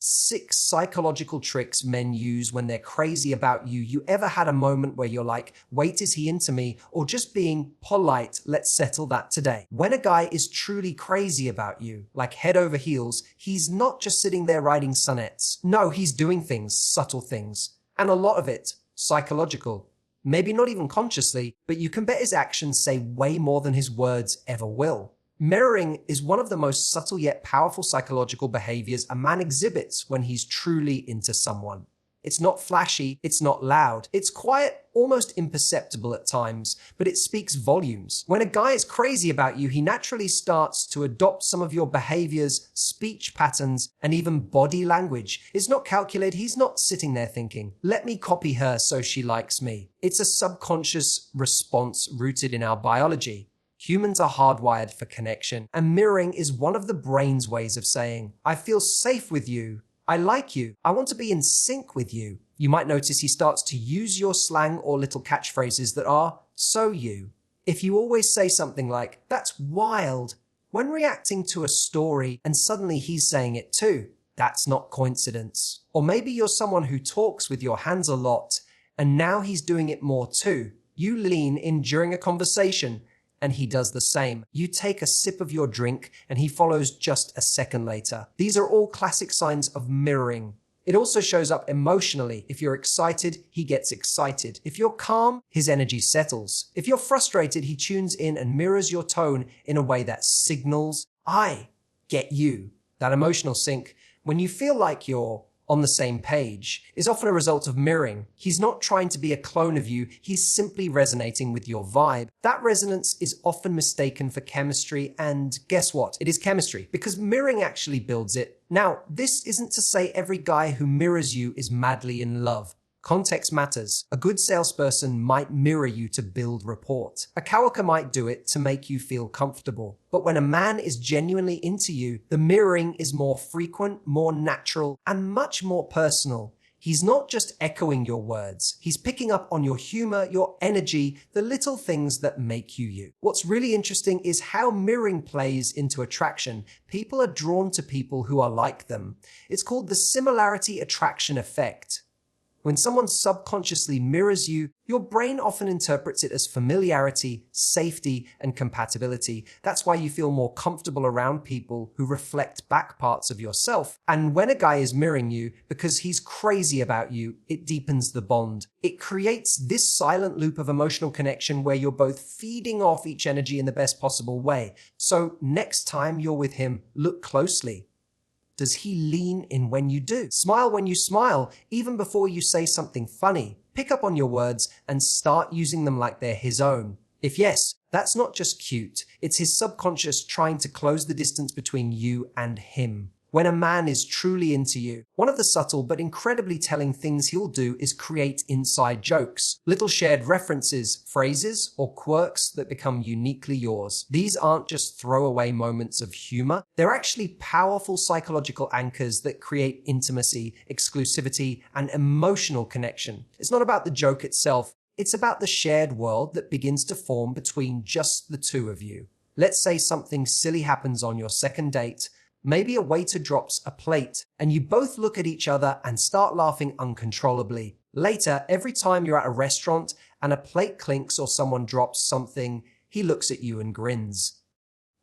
6 psychological tricks men use when they're crazy about you. You ever had a moment where you're like, wait, is he into me? Or just being polite, let's settle that today. When a guy is truly crazy about you, like head over heels, he's not just sitting there writing sonnets. No, he's doing things, subtle things. And a lot of it, psychological. Maybe not even consciously, but you can bet his actions say way more than his words ever will. Mirroring is one of the most subtle yet powerful psychological behaviors a man exhibits when he's truly into someone. It's not flashy, it's not loud, it's quiet, almost imperceptible at times, but it speaks volumes. When a guy is crazy about you, he naturally starts to adopt some of your behaviors, speech patterns, and even body language. It's not calculated, he's not sitting there thinking, let me copy her so she likes me. It's a subconscious response rooted in our biology. Humans are hardwired for connection, and mirroring is one of the brain's ways of saying, I feel safe with you, I like you, I want to be in sync with you. You might notice he starts to use your slang or little catchphrases that are so you. If you always say something like, that's wild, when reacting to a story and suddenly he's saying it too, that's not coincidence. Or maybe you're someone who talks with your hands a lot, and now he's doing it more too. You lean in during a conversation, and he does the same. You take a sip of your drink and he follows just a second later. These are all classic signs of mirroring. It also shows up emotionally. If you're excited, he gets excited. If you're calm, his energy settles. If you're frustrated, he tunes in and mirrors your tone in a way that signals, I get you. That emotional sync, when you feel like you're on the same page, is often a result of mirroring. He's not trying to be a clone of you, he's simply resonating with your vibe. That resonance is often mistaken for chemistry, and guess what? It is chemistry, because mirroring actually builds it. Now, this isn't to say every guy who mirrors you is madly in love. Context matters. A good salesperson might mirror you to build rapport. A coworker might do it to make you feel comfortable. But when a man is genuinely into you, the mirroring is more frequent, more natural, and much more personal. He's not just echoing your words. He's picking up on your humor, your energy, the little things that make you you. What's really interesting is how mirroring plays into attraction. People are drawn to people who are like them. It's called the similarity attraction effect. When someone subconsciously mirrors you, your brain often interprets it as familiarity, safety, and compatibility. That's why you feel more comfortable around people who reflect back parts of yourself. And when a guy is mirroring you because he's crazy about you, it deepens the bond. It creates this silent loop of emotional connection where you're both feeding off each energy in the best possible way. So next time you're with him, look closely. Does he lean in when you do? Smile when you smile, even before you say something funny. Pick up on your words and start using them like they're his own. If yes, that's not just cute. It's his subconscious trying to close the distance between you and him. When a man is truly into you, one of the subtle but incredibly telling things he'll do is create inside jokes, little shared references, phrases, or quirks that become uniquely yours. These aren't just throwaway moments of humor. They're actually powerful psychological anchors that create intimacy, exclusivity, and emotional connection. It's not about the joke itself. It's about the shared world that begins to form between just the two of you. Let's say something silly happens on your second date. Maybe a waiter drops a plate, and you both look at each other and start laughing uncontrollably. Later, every time you're at a restaurant and a plate clinks or someone drops something, he looks at you and grins.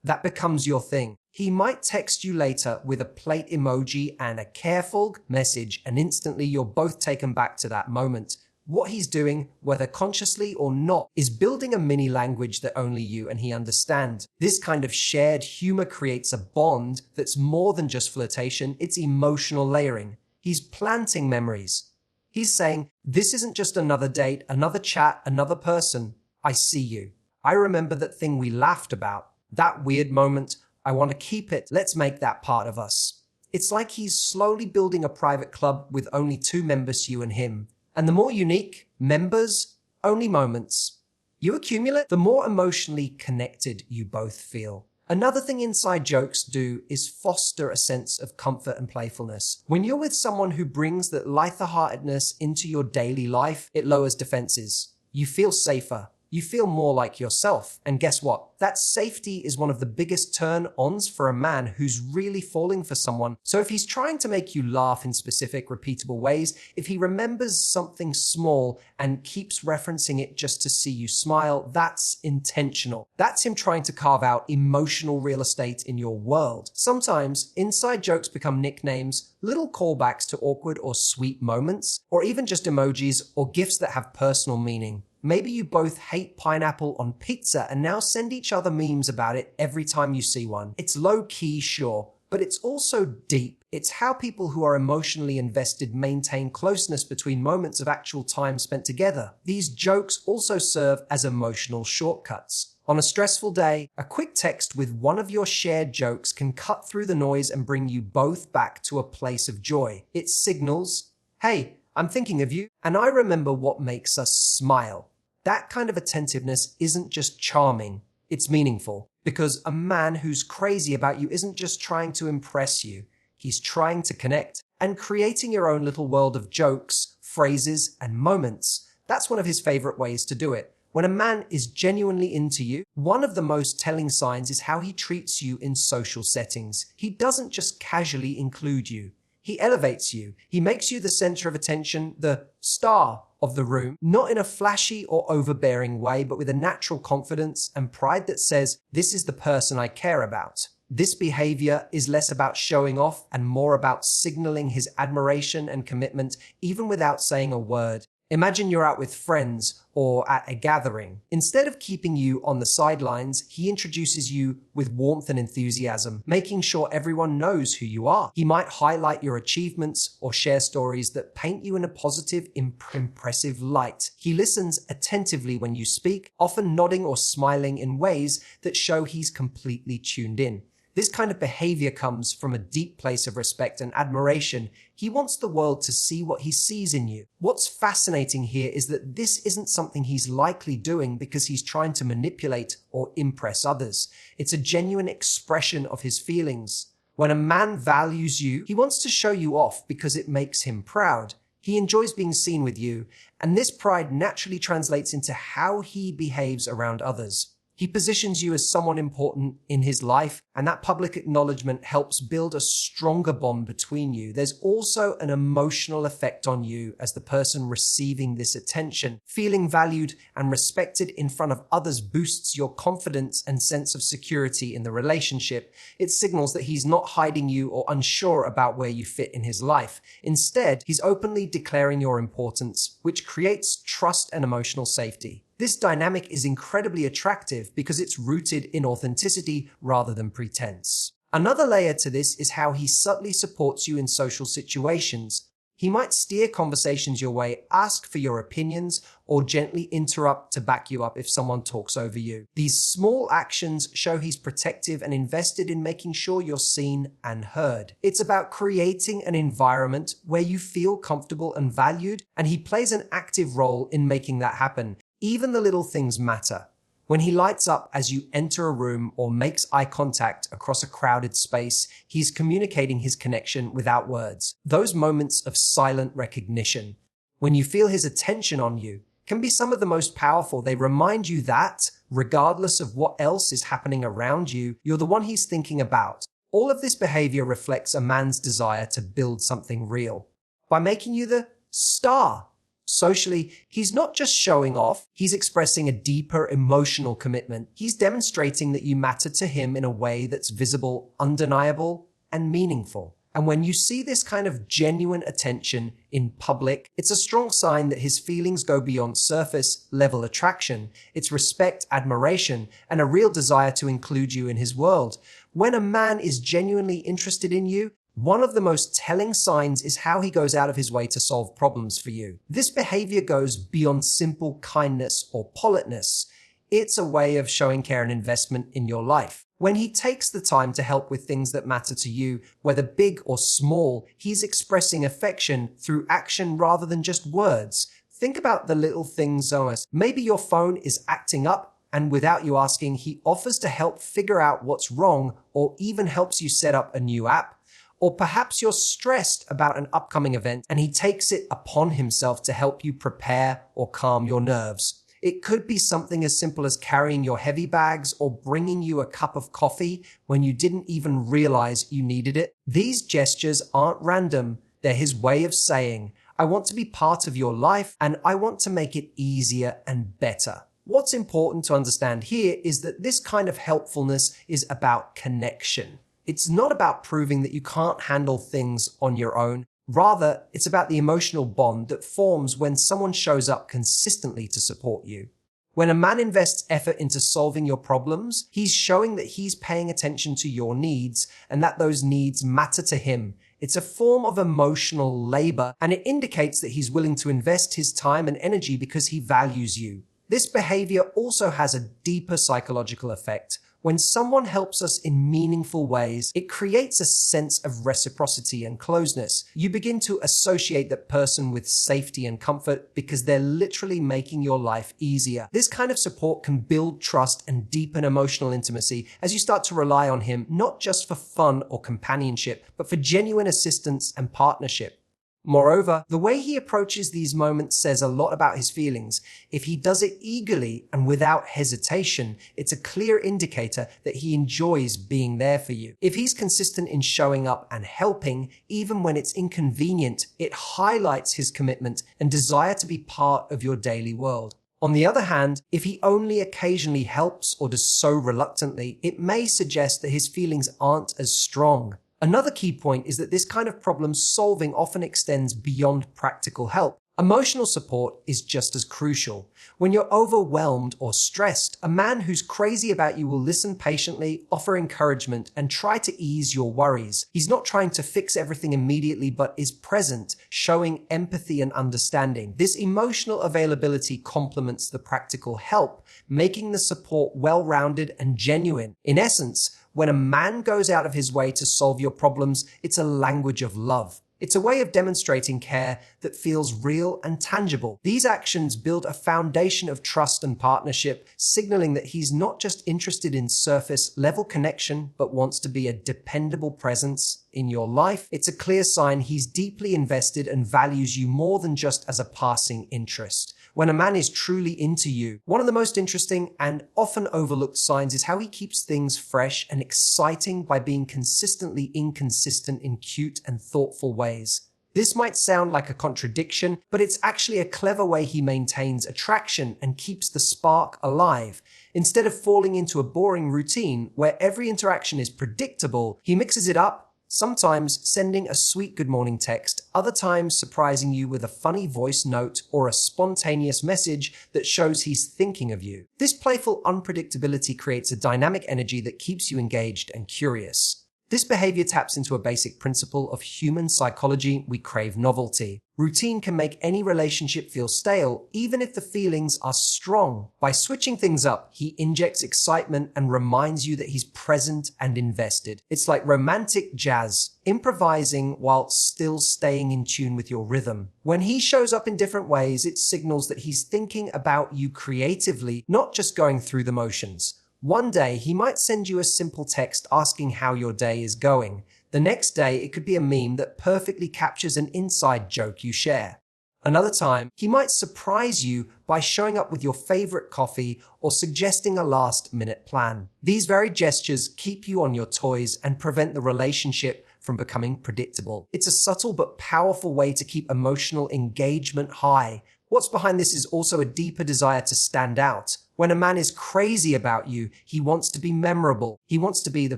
That becomes your thing. He might text you later with a plate emoji and a careful message, and instantly you're both taken back to that moment. What he's doing, whether consciously or not, is building a mini language that only you and he understand. This kind of shared humor creates a bond that's more than just flirtation, it's emotional layering. He's planting memories. He's saying, this isn't just another date, another chat, another person. I see you. I remember that thing we laughed about. That weird moment. I want to keep it. Let's make that part of us. It's like he's slowly building a private club with only 2 members, you and him. And the more unique members, only moments you accumulate, the more emotionally connected you both feel. Another thing inside jokes do is foster a sense of comfort and playfulness. When you're with someone who brings that lighter-heartedness into your daily life, it lowers defenses. You feel safer. You feel more like yourself. And guess what? That safety is one of the biggest turn-ons for a man who's really falling for someone. So if he's trying to make you laugh in specific, repeatable ways, if he remembers something small and keeps referencing it just to see you smile, that's intentional. That's him trying to carve out emotional real estate in your world. Sometimes inside jokes become nicknames, little callbacks to awkward or sweet moments, or even just emojis or gifs that have personal meaning. Maybe you both hate pineapple on pizza and now send each other memes about it every time you see one. It's low-key, sure, but it's also deep. It's how people who are emotionally invested maintain closeness between moments of actual time spent together. These jokes also serve as emotional shortcuts. On a stressful day, a quick text with one of your shared jokes can cut through the noise and bring you both back to a place of joy. It signals, hey, I'm thinking of you, and I remember what makes us smile. That kind of attentiveness isn't just charming, it's meaningful. Because a man who's crazy about you isn't just trying to impress you, he's trying to connect. And creating your own little world of jokes, phrases, and moments, that's one of his favorite ways to do it. When a man is genuinely into you, one of the most telling signs is how he treats you in social settings. He doesn't just casually include you. He elevates you. He makes you the center of attention, the star of the room, not in a flashy or overbearing way, but with a natural confidence and pride that says, this is the person I care about. This behavior is less about showing off and more about signaling his admiration and commitment, even without saying a word. Imagine you're out with friends or at a gathering. Instead of keeping you on the sidelines, he introduces you with warmth and enthusiasm, making sure everyone knows who you are. He might highlight your achievements or share stories that paint you in a positive, impressive light. He listens attentively when you speak, often nodding or smiling in ways that show he's completely tuned in. This kind of behavior comes from a deep place of respect and admiration. He wants the world to see what he sees in you. What's fascinating here is that this isn't something he's likely doing because he's trying to manipulate or impress others. It's a genuine expression of his feelings. When a man values you, he wants to show you off because it makes him proud. He enjoys being seen with you, and this pride naturally translates into how he behaves around others. He positions you as someone important in his life, and that public acknowledgement helps build a stronger bond between you. There's also an emotional effect on you as the person receiving this attention. Feeling valued and respected in front of others boosts your confidence and sense of security in the relationship. It signals that he's not hiding you or unsure about where you fit in his life. Instead, he's openly declaring your importance, which creates trust and emotional safety. This dynamic is incredibly attractive because it's rooted in authenticity rather than pretense. Another layer to this is how he subtly supports you in social situations. He might steer conversations your way, ask for your opinions, or gently interrupt to back you up if someone talks over you. These small actions show he's protective and invested in making sure you're seen and heard. It's about creating an environment where you feel comfortable and valued, and he plays an active role in making that happen. Even the little things matter. When he lights up as you enter a room or makes eye contact across a crowded space, he's communicating his connection without words. Those moments of silent recognition, when you feel his attention on you, can be some of the most powerful. They remind you that, regardless of what else is happening around you, you're the one he's thinking about. All of this behavior reflects a man's desire to build something real. By making you the star, socially, he's not just showing off, he's expressing a deeper emotional commitment. He's demonstrating that you matter to him in a way that's visible, undeniable, and meaningful. And when you see this kind of genuine attention in public, it's a strong sign that his feelings go beyond surface level attraction. It's respect, admiration, and a real desire to include you in his world. When a man is genuinely interested in you, one of the most telling signs is how he goes out of his way to solve problems for you. This behavior goes beyond simple kindness or politeness. It's a way of showing care and investment in your life. When he takes the time to help with things that matter to you, whether big or small, he's expressing affection through action rather than just words. Think about the little things, Zoas. Maybe your phone is acting up, and without you asking, he offers to help figure out what's wrong or even helps you set up a new app. Or perhaps you're stressed about an upcoming event and he takes it upon himself to help you prepare or calm your nerves. It could be something as simple as carrying your heavy bags or bringing you a cup of coffee when you didn't even realize you needed it. These gestures aren't random. They're his way of saying, I want to be part of your life and I want to make it easier and better. What's important to understand here is that this kind of helpfulness is about connection. It's not about proving that you can't handle things on your own. Rather, it's about the emotional bond that forms when someone shows up consistently to support you. When a man invests effort into solving your problems, he's showing that he's paying attention to your needs and that those needs matter to him. It's a form of emotional labor, and it indicates that he's willing to invest his time and energy because he values you. This behavior also has a deeper psychological effect. When someone helps us in meaningful ways, it creates a sense of reciprocity and closeness. You begin to associate that person with safety and comfort because they're literally making your life easier. This kind of support can build trust and deepen emotional intimacy as you start to rely on him, not just for fun or companionship, but for genuine assistance and partnership. Moreover, the way he approaches these moments says a lot about his feelings. If he does it eagerly and without hesitation, it's a clear indicator that he enjoys being there for you. If he's consistent in showing up and helping, even when it's inconvenient, it highlights his commitment and desire to be part of your daily world. On the other hand, if he only occasionally helps or does so reluctantly, it may suggest that his feelings aren't as strong. Another key point is that this kind of problem solving often extends beyond practical help. Emotional support is just as crucial. When you're overwhelmed or stressed, a man who's crazy about you will listen patiently, offer encouragement, and try to ease your worries. He's not trying to fix everything immediately, but is present, showing empathy and understanding. This emotional availability complements the practical help, making the support well-rounded and genuine. In essence, when a man goes out of his way to solve your problems, it's a language of love. It's a way of demonstrating care that feels real and tangible. These actions build a foundation of trust and partnership, signaling that he's not just interested in surface-level connection, but wants to be a dependable presence in your life. It's a clear sign he's deeply invested and values you more than just as a passing interest. When a man is truly into you, one of the most interesting and often overlooked signs is how he keeps things fresh and exciting by being consistently inconsistent in cute and thoughtful ways. This might sound like a contradiction, but it's actually a clever way he maintains attraction and keeps the spark alive. Instead of falling into a boring routine where every interaction is predictable, he mixes it up, sometimes sending a sweet good morning text, other times surprising you with a funny voice note or a spontaneous message that shows he's thinking of you. This playful unpredictability creates a dynamic energy that keeps you engaged and curious. This behavior taps into a basic principle of human psychology: we crave novelty. Routine can make any relationship feel stale, even if the feelings are strong. By switching things up, he injects excitement and reminds you that he's present and invested. It's like romantic jazz, improvising while still staying in tune with your rhythm. When he shows up in different ways, it signals that he's thinking about you creatively, not just going through the motions. One day, he might send you a simple text asking how your day is going. The next day, it could be a meme that perfectly captures an inside joke you share. Another time, he might surprise you by showing up with your favorite coffee or suggesting a last-minute plan. These very gestures keep you on your toes and prevent the relationship from becoming predictable. It's a subtle but powerful way to keep emotional engagement high. What's behind this is also a deeper desire to stand out. When a man is crazy about you, he wants to be memorable. He wants to be the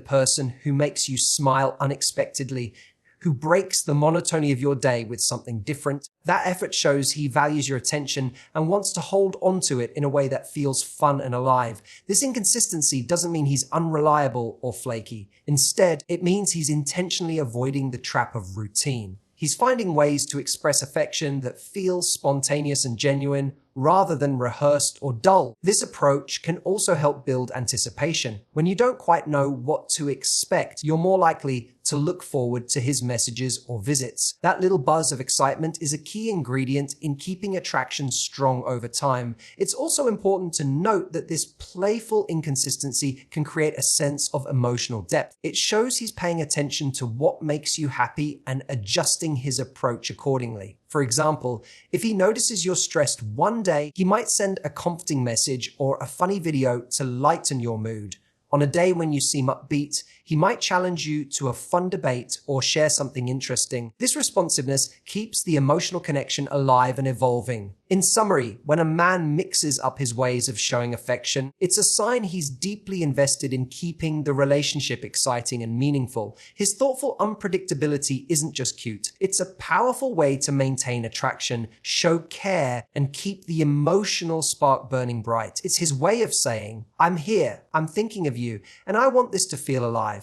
person who makes you smile unexpectedly, who breaks the monotony of your day with something different. That effort shows he values your attention and wants to hold onto it in a way that feels fun and alive. This inconsistency doesn't mean he's unreliable or flaky. Instead, it means he's intentionally avoiding the trap of routine. He's finding ways to express affection that feels spontaneous and genuine, rather than rehearsed or dull. This approach can also help build anticipation. When you don't quite know what to expect, you're more likely to look forward to his messages or visits. That little buzz of excitement is a key ingredient in keeping attraction strong over time. It's also important to note that this playful inconsistency can create a sense of emotional depth. It shows he's paying attention to what makes you happy and adjusting his approach accordingly. For example, if he notices you're stressed one day, he might send a comforting message or a funny video to lighten your mood. On a day when you seem upbeat, he might challenge you to a fun debate or share something interesting. This responsiveness keeps the emotional connection alive and evolving. In summary, when a man mixes up his ways of showing affection, it's a sign he's deeply invested in keeping the relationship exciting and meaningful. His thoughtful unpredictability isn't just cute. It's a powerful way to maintain attraction, show care, and keep the emotional spark burning bright. It's his way of saying, I'm here, I'm thinking of you, and I want this to feel alive.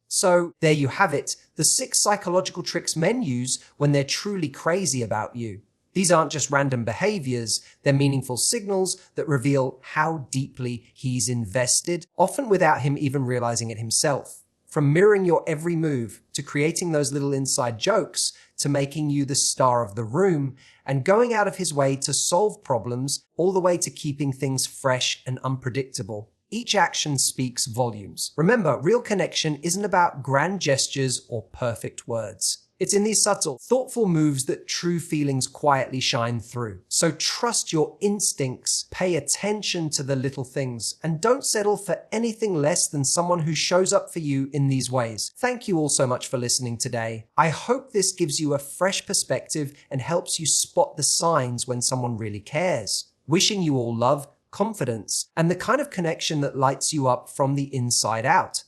So there you have it, the 6 psychological tricks men use when they're truly crazy about you. These aren't just random behaviors, they're meaningful signals that reveal how deeply he's invested, often without him even realizing it himself. From mirroring your every move, to creating those little inside jokes, to making you the star of the room, and going out of his way to solve problems, all the way to keeping things fresh and unpredictable. Each action speaks volumes. Remember, real connection isn't about grand gestures or perfect words. It's in these subtle, thoughtful moves that true feelings quietly shine through. So trust your instincts, pay attention to the little things, and don't settle for anything less than someone who shows up for you in these ways. Thank you all so much for listening today. I hope this gives you a fresh perspective and helps you spot the signs when someone really cares. Wishing you all love, confidence, and the kind of connection that lights you up from the inside out.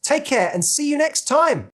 Take care and see you next time!